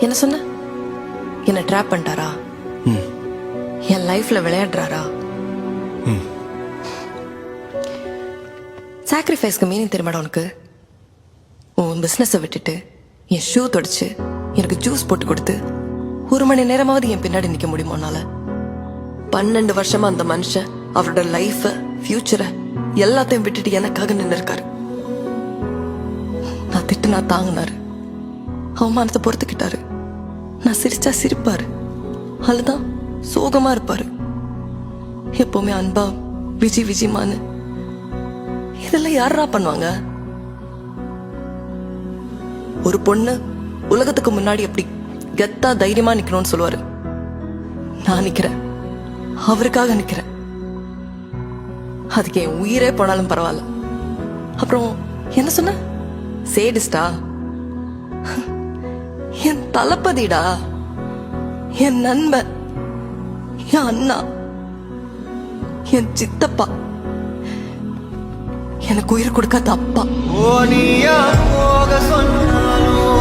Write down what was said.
என்ன சொன்ன? என்ன ட்ராப் பண்ணிட்டாரா? என் லைஃப்ல விளையாடுறாரா? சாக்ரிஃபைஸ்க்கு மீனிங் தெரியுமாடா உனக்கு? உன் பிசினஸை விட்டுட்டு என் ஷூ தொடச்சு எனக்கு ஜூஸ் போட்டு கொடுத்து 1 மணி நேரமாவது என் பின்னாடி நிக்க முடியுமா உன்னால? 12 வருஷமா அந்த மனுஷன் அவரோட லைஃப, ஃபியூச்சரை எல்லாத்தையும் விட்டுட்டு எனக்காக நின்று இருக்காரு. நான் திட்டுனா தாங்கினாரு, அவமானத்தை பொறுத்துக்கிட்டாரு. நான் சிரிச்சா சிரிப்பாரு, அதுதான் சோகமா இருப்பாரு. எப்பவுமே அன்பா விஜி விஜிமான்னு. இதெல்லாம் யாரா பண்ணுவாங்க? ஒரு பொண்ணு உலகத்துக்கு முன்னாடி எப்படி கெத்தா தைரியமா நிக்கணும்னு சொல்லுவாரு. நான் நிக்கிறேன், அவருக்காக நிக்கிறேன். அதுக்கு என் உயிரே போனாலும் பரவாயில்ல. அப்புறம் என்ன சொன்ன? சேடிஸ்டா? என் தளபதிடா, என் நண்பன், என் அண்ணா, என் சித்தப்பா, எனக்கு உயிர் கொடுக்காத அப்பா. ஓ நீயா போக சொன்ன